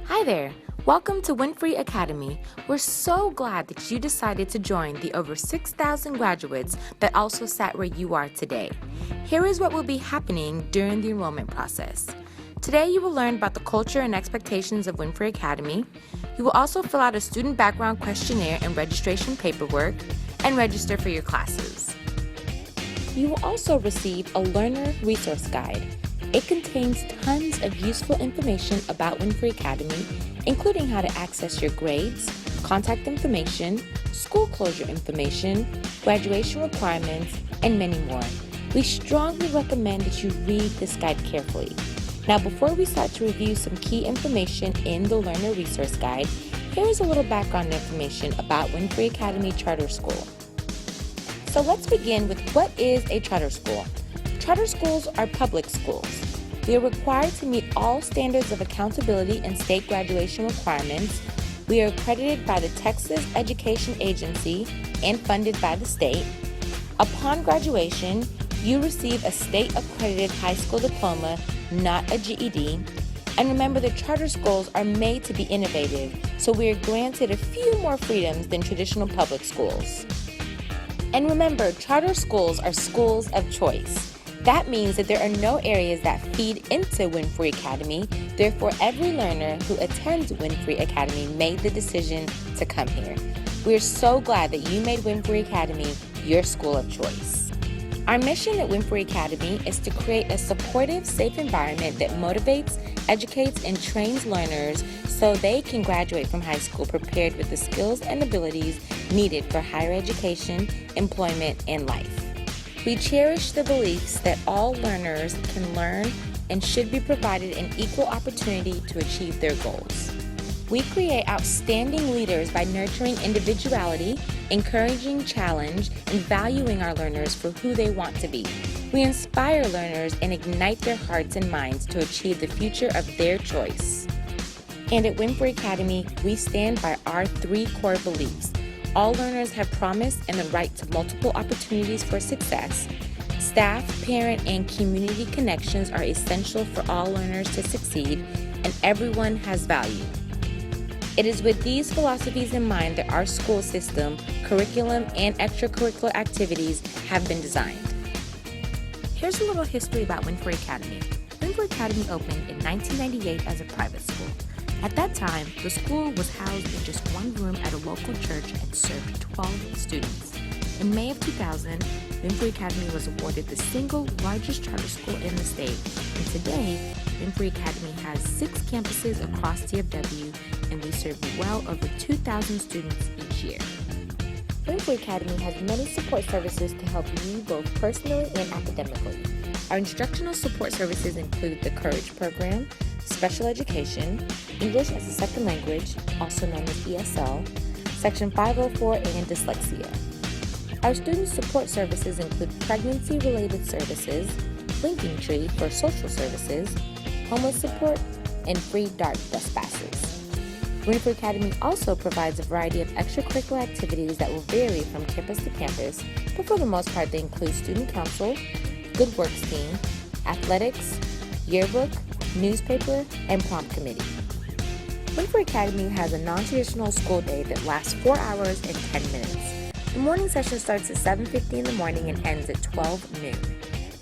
Hi there! Welcome to Winfrey Academy. We're so glad that you decided to join the over 6,000 graduates that also sat where you are today. Here is what will be happening during the enrollment process. Today you will learn about the culture and expectations of Winfrey Academy. You will also fill out a student background questionnaire and registration paperwork and register for your classes. You will also receive a learner resource guide. It contains tons of useful information about Winfrey Academy, including how to access your grades, contact information, school closure information, graduation requirements, and many more. We strongly recommend that you read this guide carefully. Now, before we start to review some key information in the Learner Resource Guide, here is a little background information about Winfrey Academy Charter School. So let's begin with what is a charter school. Charter schools are public schools. We are required to meet all standards of accountability and state graduation requirements. We are accredited by the Texas Education Agency and funded by the state. Upon graduation, you receive a state-accredited high school diploma, not a GED. And remember, the charter schools are made to be innovative, so we are granted a few more freedoms than traditional public schools. And remember, charter schools are schools of choice. That means that there are no areas that feed into Winfrey Academy. Therefore, every learner who attends Winfrey Academy made the decision to come here. We are so glad that you made Winfrey Academy your school of choice. Our mission at Winfrey Academy is to create a supportive, safe environment that motivates, educates, and trains learners so they can graduate from high school prepared with the skills and abilities needed for higher education, employment, and life. We cherish the beliefs that all learners can learn and should be provided an equal opportunity to achieve their goals. We create outstanding leaders by nurturing individuality, encouraging challenge, and valuing our learners for who they want to be. We inspire learners and ignite their hearts and minds to achieve the future of their choice. And at Winfrey Academy, we stand by our 3 core beliefs. All learners have promise and the right to multiple opportunities for success. Staff, parent, and community connections are essential for all learners to succeed, and everyone has value. It is with these philosophies in mind that our school system, curriculum, and extracurricular activities have been designed. Here's a little history about Winfrey Academy. Winfrey Academy opened in 1998 as a private school. At that time, the school was housed in just one room at a local church and served 12 students. In May of 2000, Winfrey Academy was awarded the single largest charter school in the state, and today, Winfrey Academy has 6 campuses across DFW, and we serve well over 2,000 students each year. Winfrey Academy has many support services to help you both personally and academically. Our instructional support services include the Courage Program, Special Education, English as a Second Language, also known as ESL, Section 504, and Dyslexia. Our student support services include pregnancy-related services, Linking Tree for social services, homeless support, and free DART bus passes. Winfrey Academy also provides a variety of extracurricular activities that will vary from campus to campus, but for the most part they include student council, good works team, athletics, yearbook, newspaper, and prom committee. Winfrey Academy has a non-traditional school day that lasts 4 hours and 10 minutes. The morning session starts at 7:50 in the morning and ends at 12 noon.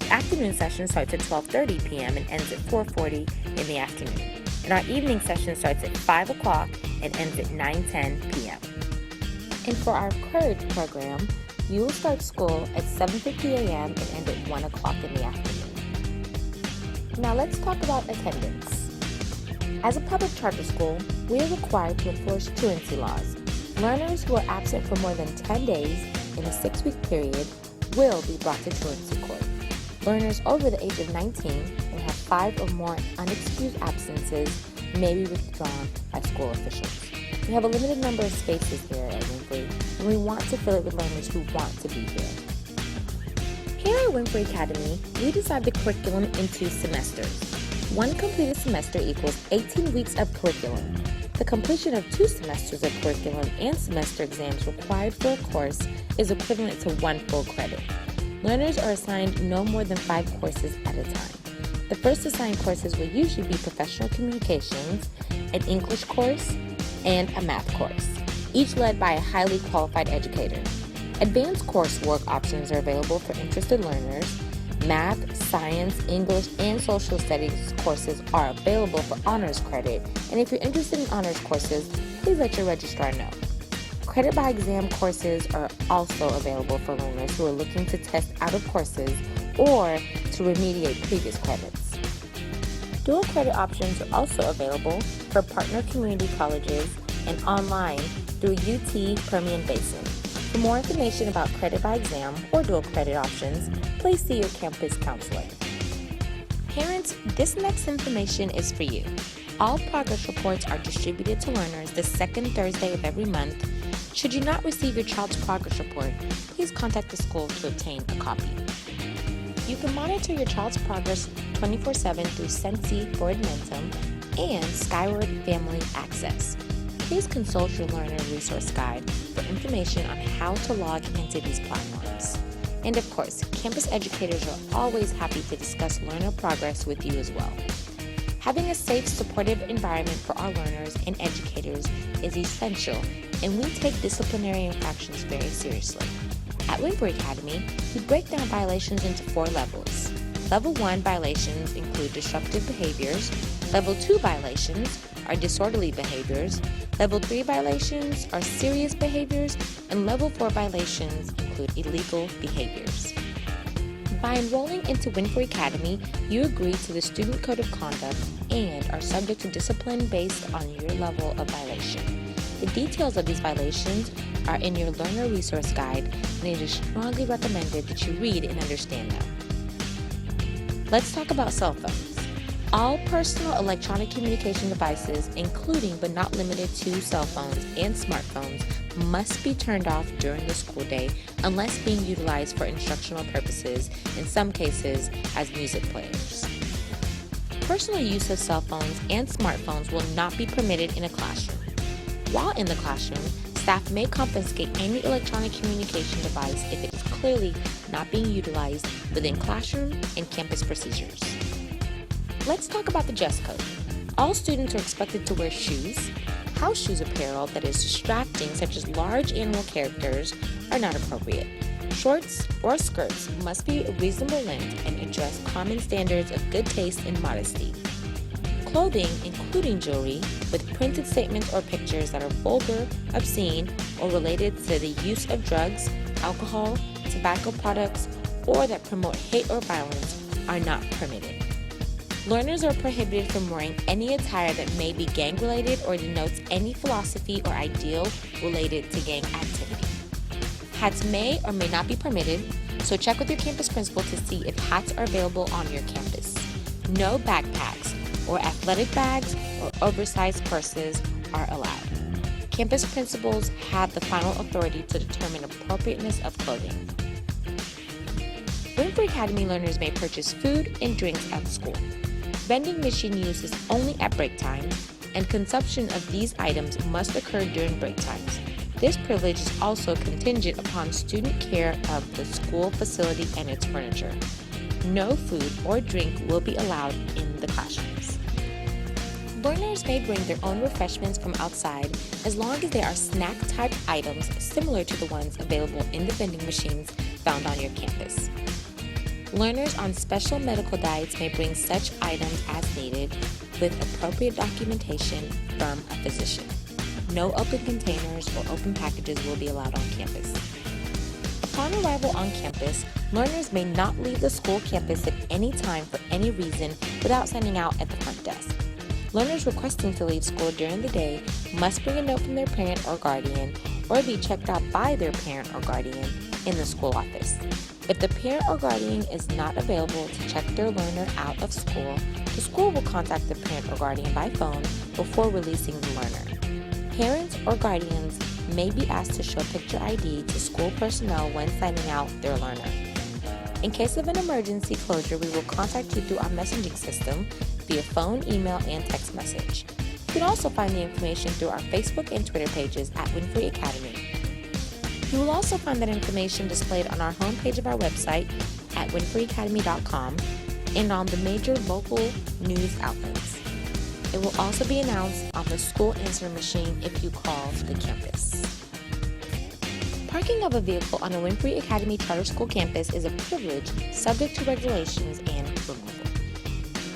The afternoon session starts at 12:30 p.m. and ends at 4:40 in the afternoon. And our evening session starts at 5 o'clock and ends at 9:10 p.m. And for our Courage program, you will start school at 7:50 a.m. and end at 1 o'clock in the afternoon. Now let's talk about attendance. As a public charter school, we are required to enforce truancy laws. Learners who are absent for more than 10 days in a 6-week period will be brought to truancy court. Learners over the age of 19 and have 5 or more unexcused absences may be withdrawn by school officials. We have a limited number of spaces here at Winfrey, and we want to fill it with learners who want to be here. Here at Winfrey Academy, we divide the curriculum into semesters. One completed semester equals 18 weeks of curriculum. The completion of 2 semesters of curriculum and semester exams required for a course is equivalent to 1 full credit. Learners are assigned no more than 5 courses at a time. The first assigned courses will usually be professional communications, an English course, and a math course, each led by a highly qualified educator. Advanced coursework options are available for interested learners. Math, science, English, and social studies courses are available for honors credit, and if you're interested in honors courses, please let your registrar know. Credit by exam courses are also available for learners who are looking to test out of courses or to remediate previous credits. Dual credit options are also available for partner community colleges and online through UT Permian Basin. For more information about credit by exam or dual credit options, please see your campus counselor. Parents, this next information is for you. All progress reports are distributed to learners the second Thursday of every month. Should you not receive your child's progress report, please contact the school to obtain a copy. You can monitor your child's progress 24/7 through Sensi for Edmentum and Skyward Family Access. Please consult your learner resource guide for information on how to log into these platforms. And of course, campus educators are always happy to discuss learner progress with you as well. Having a safe, supportive environment for our learners and educators is essential, and we take disciplinary infractions very seriously. At Winfrey Academy, we break down violations into 4 levels. Level 1 violations include disruptive behaviors. Level 2 violations are disorderly behaviors. Level 3 violations are serious behaviors. And Level 4 violations include illegal behaviors. By enrolling into Winfrey Academy, you agree to the Student Code of Conduct and are subject to discipline based on your level of violation. The details of these violations are in your learner resource guide, and it is strongly recommended that you read and understand them. Let's talk about cell phones. All personal electronic communication devices, including but not limited to cell phones and smartphones, must be turned off during the school day unless being utilized for instructional purposes, in some cases as music players. Personal use of cell phones and smartphones will not be permitted in a classroom. While in the classroom, staff may confiscate any electronic communication device if it is clearly not being utilized within classroom and campus procedures. Let's talk about the dress code. All students are expected to wear shoes. House shoes apparel that is distracting, such as large animal characters, are not appropriate. Shorts or skirts must be a reasonable length and address common standards of good taste and modesty. Clothing, including jewelry, with printed statements or pictures that are vulgar, obscene, or related to the use of drugs, alcohol, tobacco products, or that promote hate or violence, are not permitted. Learners are prohibited from wearing any attire that may be gang-related or denotes any philosophy or ideal related to gang activity. Hats may or may not be permitted, so check with your campus principal to see if hats are available on your campus. No backpacks or athletic bags or oversized purses are allowed. Campus principals have the final authority to determine appropriateness of clothing. Winfrey Academy learners may purchase food and drinks at school. Vending machine use is only at break times, and consumption of these items must occur during break times. This privilege is also contingent upon student care of the school facility and its furniture. No food or drink will be allowed in the classrooms. Learners may bring their own refreshments from outside as long as they are snack-type items similar to the ones available in the vending machines found on your campus. Learners on special medical diets may bring such items as needed with appropriate documentation from a physician. No open containers or open packages will be allowed on campus. Upon arrival on campus, learners may not leave the school campus at any time for any reason without signing out at the front desk. Learners requesting to leave school during the day must bring a note from their parent or guardian or be checked out by their parent or guardian in the school office. If the parent or guardian is not available to check their learner out of school, the school will contact the parent or guardian by phone before releasing the learner. Parents or guardians may be asked to show picture ID to school personnel when signing out their learner. In case of an emergency closure, we will contact you through our messaging system via phone, email, and text message. You can also find the information through our Facebook and Twitter pages at Winfrey Academy. You will also find that information displayed on our homepage of our website at winfreyacademy.com and on the major local news outlets. It will also be announced on the school answering machine if you call the campus. Parking of a vehicle on a Winfrey Academy Charter School campus is a privilege subject to regulations and removal.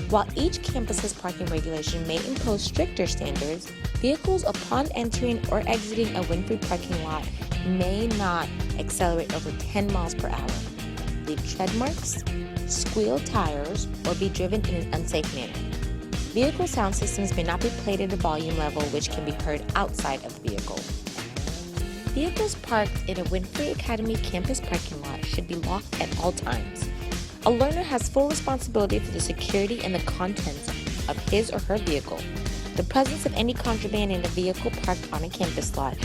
While each campus's parking regulation may impose stricter standards, vehicles upon entering or exiting a Winfrey parking lot may not accelerate over 10 miles per hour, leave tread marks, squeal tires, or be driven in an unsafe manner. Vehicle sound systems may not be played at a volume level which can be heard outside of the vehicle. Vehicles parked in a Winfrey Academy campus parking lot should be locked at all times. A learner has full responsibility for the security and the contents of his or her vehicle. The presence of any contraband in a vehicle parked on a campus lot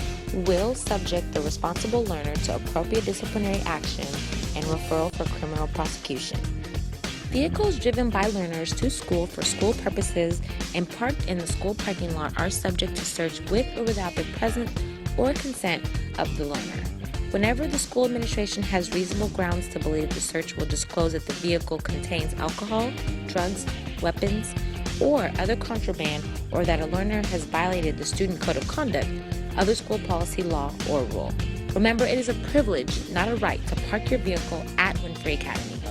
will subject the responsible learner to appropriate disciplinary action and referral for criminal prosecution. Vehicles driven by learners to school for school purposes and parked in the school parking lot are subject to search with or without the presence or consent of the learner. Whenever the school administration has reasonable grounds to believe the search will disclose that the vehicle contains alcohol, drugs, weapons, or other contraband, or that a learner has violated the student code of conduct, other school policy, law, or rule. Remember, it is a privilege, not a right, to park your vehicle at Winfrey Academy.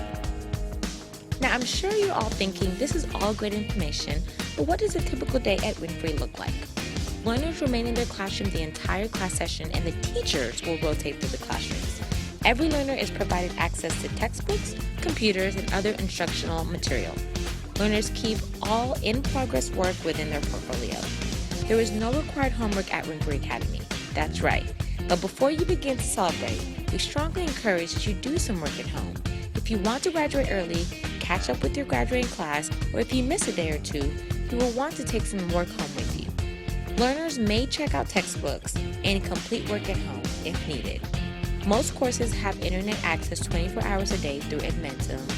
Now, I'm sure you're all thinking, this is all great information, but what does a typical day at Winfrey look like? Learners remain in their classroom the entire class session, and the teachers will rotate through the classrooms. Every learner is provided access to textbooks, computers, and other instructional material. Learners keep all in-progress work within their portfolio. There is no required homework at Winfrey Academy. That's right. But before you begin to celebrate, we strongly encourage that you do some work at home. If you want to graduate early, catch up with your graduating class, or if you miss a day or two, you will want to take some work home with you. Learners may check out textbooks and complete work at home if needed. Most courses have internet access 24 hours a day through Enrollment.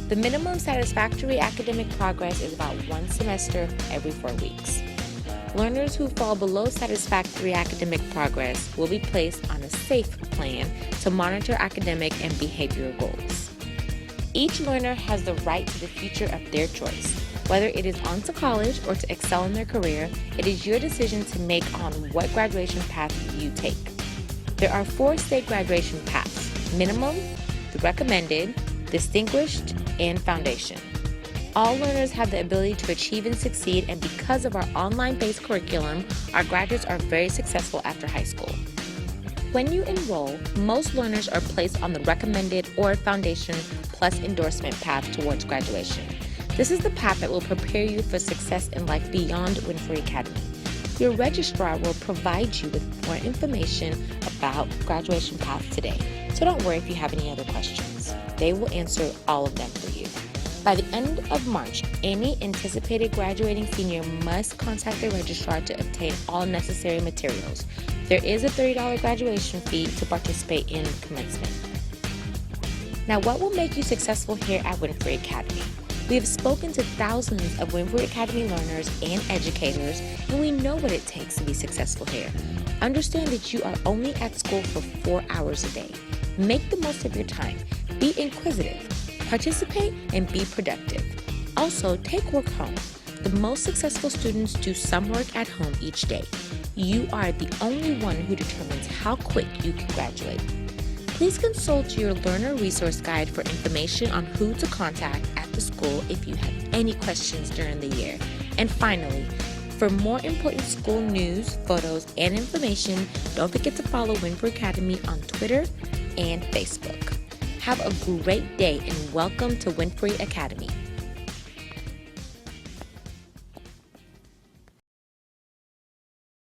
The minimum satisfactory academic progress is about one semester every 4 weeks. Learners who fall below satisfactory academic progress will be placed on a SAFE plan to monitor academic and behavioral goals. Each learner has the right to the future of their choice. Whether it is on to college or to excel in their career, it is your decision to make on what graduation path you take. There are 4 state graduation paths: minimum, the recommended, distinguished, and foundation. All learners have the ability to achieve and succeed, and because of our online-based curriculum, our graduates are very successful after high school. When you enroll, most learners are placed on the recommended or foundation plus endorsement path towards graduation. This is the path that will prepare you for success in life beyond Winfrey Academy. Your registrar will provide you with more information about graduation path today, so don't worry if you have any other questions. They will answer all of them for you. By the end of March, any anticipated graduating senior must contact their registrar to obtain all necessary materials. There is a $30 graduation fee to participate in commencement. Now, what will make you successful here at Winfrey Academy? We have spoken to thousands of Winfrey Academy learners and educators, and we know what it takes to be successful here. Understand that you are only at school for 4 hours a day. Make the most of your time. Be inquisitive. Participate and be productive. Also, take work home. The most successful students do some work at home each day. You are the only one who determines how quick you can graduate. Please consult your learner resource guide for information on who to contact at the school if you have any questions during the year. And finally, for more important school news, photos, and information, don't forget to follow Winfrey Academy on Twitter and Facebook. Have a great day and welcome to Winfrey Academy.